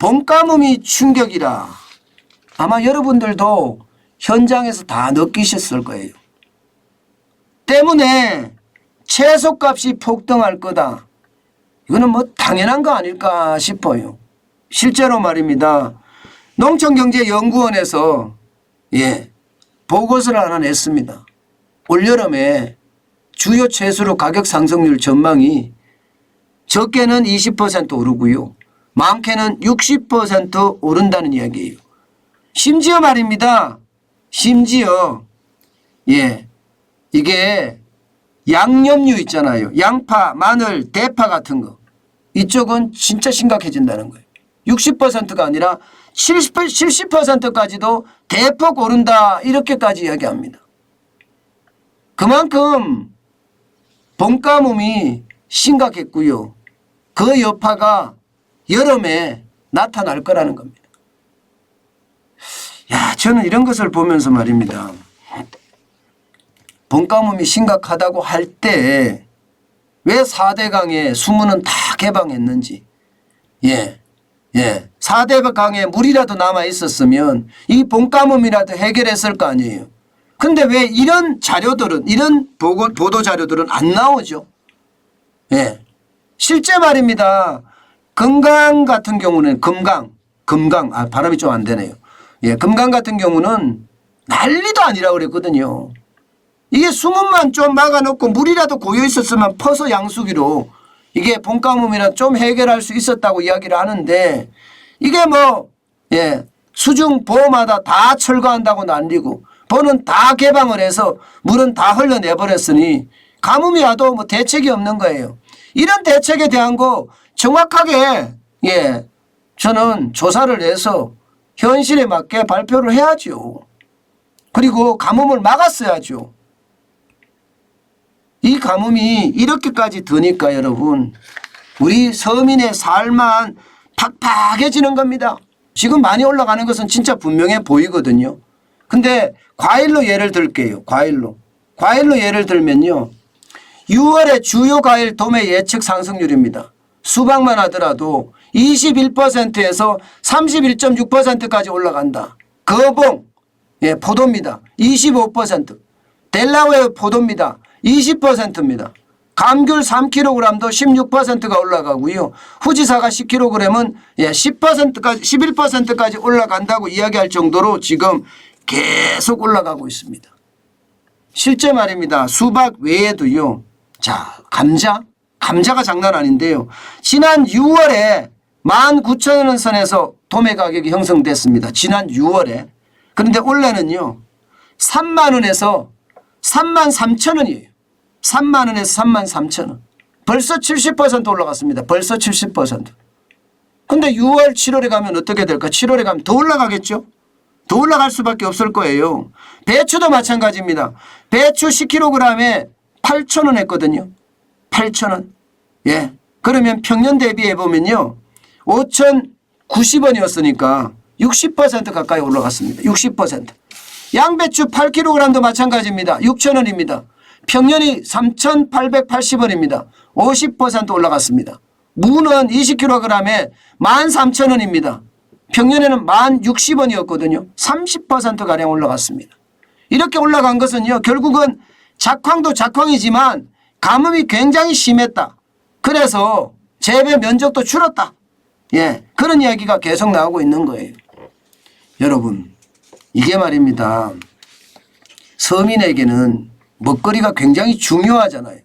봄가뭄이 충격이라 아마 여러분들도 현장에서 다 느끼셨을 거예요. 때문에 채소값이 폭등할 거다. 이거는 뭐 당연한 거 아닐까 싶어요. 실제로 말입니다. 농촌경제연구원에서 보고서를 하나 냈습니다. 올여름에 주요 채소로 가격 상승률 전망이 적게는 20% 오르고요. 많게는 60% 오른다는 이야기예요. 심지어 말입니다. 심지어 이게 양념류 있잖아요. 양파, 마늘, 대파 같은 거. 이쪽은 진짜 심각해진다는 거예요. 60%가 아니라 70%까지도 대폭 오른다 이렇게까지 이야기합니다. 그만큼 봄가뭄이 심각했고요. 그 여파가 여름에 나타날 거라는 겁니다. 저는 이런 것을 보면서 말입니다. 봄가뭄이 심각하다고 할 때 왜 4대 강의 수문은 다 개방했는지 4대 강에 물이라도 남아 있었으면 이 봄가뭄이라도 해결했을 거 아니에요. 근데 왜 이런 자료들은 이런 보도 자료들은 안 나오죠. 실제 말입니다. 금강 같은 경우는 금강 발음이 좀 안 되네요. 금강 같은 경우는 난리도 아니라고 그랬거든요. 이게 수문만 좀 막아놓고 물이라도 고여 있었으면 퍼서 양수기로 이게 봄가뭄이라 좀 해결할 수 있었다고 이야기를 하는데 이게 수중 보마다 다 철거한다고 난리고 보는 다 개방을 해서 물은 다 흘러내버렸으니 가뭄이 와도 뭐 대책이 없는 거예요. 이런 대책에 대한 거 정확하게 저는 조사를 해서 현실에 맞게 발표를 해야죠. 그리고 가뭄을 막았어야죠. 이 가뭄이 이렇게까지 드니까 여러분 우리 서민의 삶만 팍팍해지는 겁니다. 지금 많이 올라가는 것은 진짜 분명해 보이거든요. 근데 과일로 예를 들게요. 과일로 예를 들면요. 6월에 주요 과일 도매 예측 상승률입니다. 수박만 하더라도 21%에서 31.6%까지 올라간다. 거봉 포도입니다. 25%. 델라웨어 포도입니다. 20%입니다. 감귤 3kg도 16%가 올라가고요. 후지사가 10kg은 10%까지 11%까지 올라간다고 이야기할 정도로 지금 계속 올라가고 있습니다. 실제 말입니다. 수박 외에도요. 자, 감자가 장난 아닌데요. 지난 6월에 19,000원 선에서 도매 가격이 형성됐습니다. 지난 6월에. 그런데 올해는요. 3만 원에서 33,000원이에요. 3만 원에서 33,000원. 벌써 70% 올라갔습니다. 벌써 70%. 근데 6월, 7월에 가면 어떻게 될까? 7월에 가면 더 올라가겠죠? 더 올라갈 수밖에 없을 거예요. 배추도 마찬가지입니다. 배추 10kg에 8,000원 했거든요. 8,000원. 그러면 평년 대비해 보면요. 5,090원이었으니까 60% 가까이 올라갔습니다. 60%. 양배추 8kg도 마찬가지입니다. 6,000원입니다. 평년이 3,880원입니다. 50% 올라갔습니다. 무는 20kg에 13,000원입니다. 평년에는 1060원이었거든요. 30%가량 올라갔습니다. 이렇게 올라간 것은요. 결국은 작황도 작황이지만 가뭄이 굉장히 심했다. 그래서 재배 면적도 줄었다. 그런 이야기가 계속 나오고 있는 거예요. 여러분 이게 말입니다. 서민에게는 먹거리가 굉장히 중요하잖아요.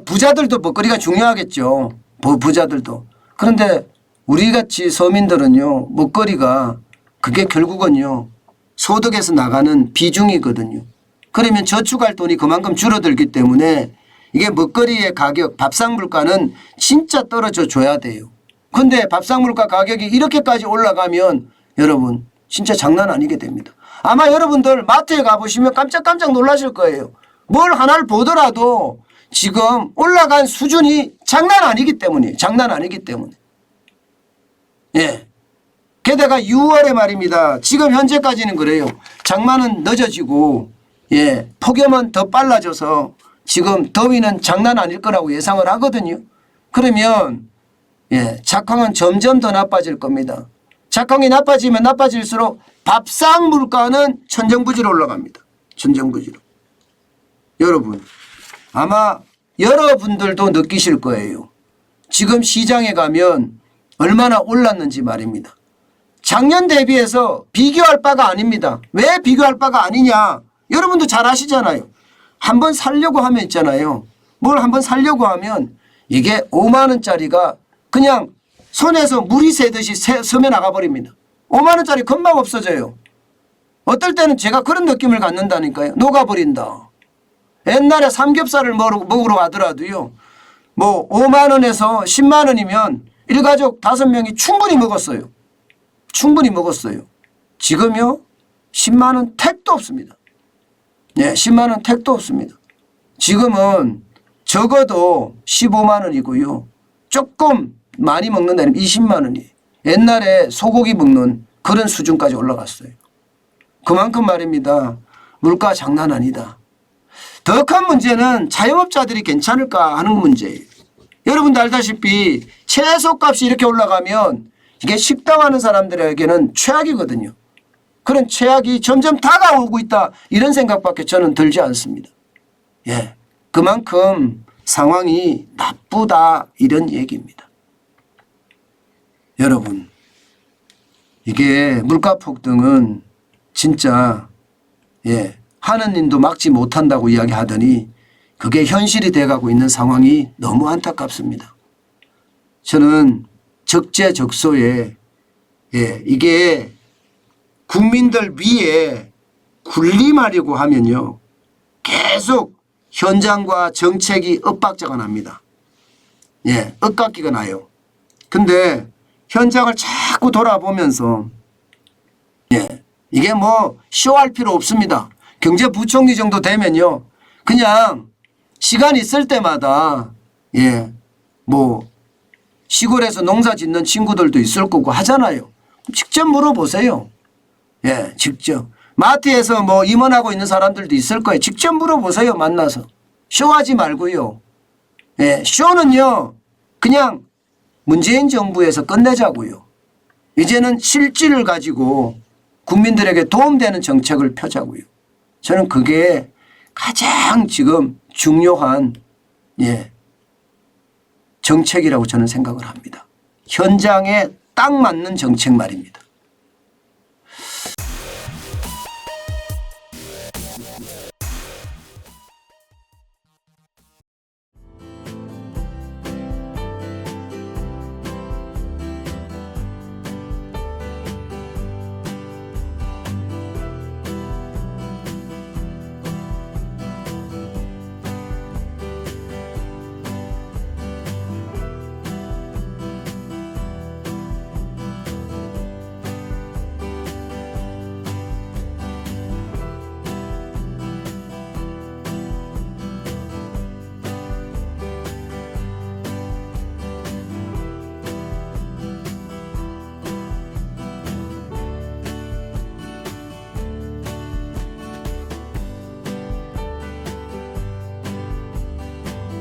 부자들도 먹거리가 중요하겠죠. 부자들도. 그런데 우리같이 서민들은요. 먹거리가 그게 결국은요. 소득에서 나가는 비중이거든요. 그러면 저축할 돈이 그만큼 줄어들기 때문에 이게 먹거리의 가격, 밥상 물가는 진짜 떨어져 줘야 돼요. 근데 밥상 물가 가격이 이렇게까지 올라가면 여러분 진짜 장난 아니게 됩니다. 아마 여러분들 마트에 가보시면 깜짝깜짝 놀라실 거예요. 뭘 하나를 보더라도 지금 올라간 수준이 장난 아니기 때문에. 게다가 6월에 말입니다. 지금 현재까지는 그래요. 장마는 늦어지고 폭염은 더 빨라져서 지금 더위는 장난 아닐 거라고 예상을 하거든요. 그러면 예, 작황은 점점 더 나빠질 겁니다. 작황이 나빠지면 나빠질수록 밥상 물가는 천정부지로 올라갑니다. 천정부지로. 여러분 아마 여러분들도 느끼실 거예요. 지금 시장에 가면 얼마나 올랐는지 말입니다. 작년 대비해서 비교할 바가 아닙니다. 왜 비교할 바가 아니냐. 여러분도 잘 아시잖아요. 한번 살려고 하면 있잖아요. 뭘 한번 살려고 하면 이게 5만 원짜리가 그냥 손에서 물이 새듯이 스며 나가버립니다. 5만 원짜리 금방 없어져요. 어떨 때는 제가 그런 느낌을 갖는다니까요. 녹아버린다. 옛날에 삼겹살을 먹으러 가더라도요. 뭐 5만 원에서 10만 원이면 일가족 5명이 충분히 먹었어요. 충분히 먹었어요. 지금요 10만 원 택도 없습니다. 네, 10만 원 택도 없습니다. 지금은 적어도 15만 원이고요. 조금 많이 먹는 데는 20만 원이에요. 옛날에 소고기 먹는 그런 수준까지 올라갔어요. 그만큼 말입니다. 물가 장난 아니다. 더 큰 문제는 자영업자들이 괜찮을까 하는 문제예요. 여러분도 알다시피 채소값이 이렇게 올라가면 이게 식당하는 사람들에게는 최악이거든요. 그런 최악이 점점 다가오고 있다 이런 생각밖에 저는 들지 않습니다. 예, 그만큼 상황이 나쁘다 이런 얘기입니다. 여러분 이게 물가 폭등은 진짜 하느님도 막지 못한다고 이야기하더니 그게 현실이 돼가고 있는 상황이 너무 안타깝습니다. 저는 적재적소에 이게 국민들 위에 군림하려고 하면요 계속 현장과 정책이 엇박자가 납니다. 엇박기가 나요. 근데 현장을 자꾸 돌아보면서 이게 뭐 쇼할 필요 없습니다. 경제부총리 정도 되면요 그냥 시간 있을 때마다 뭐 시골에서 농사 짓는 친구들도 있을 거고 하잖아요. 직접 물어보세요. 직접. 마트에서 뭐 임원하고 있는 사람들도 있을 거예요. 직접 물어보세요. 만나서. 쇼하지 말고요. 쇼는요 그냥 문재인 정부에서 끝내자고요. 이제는 실질을 가지고 국민들에게 도움되는 정책을 펴자고요. 저는 그게 가장 지금 중요한 정책이라고 저는 생각을 합니다. 현장에 딱 맞는 정책 말입니다.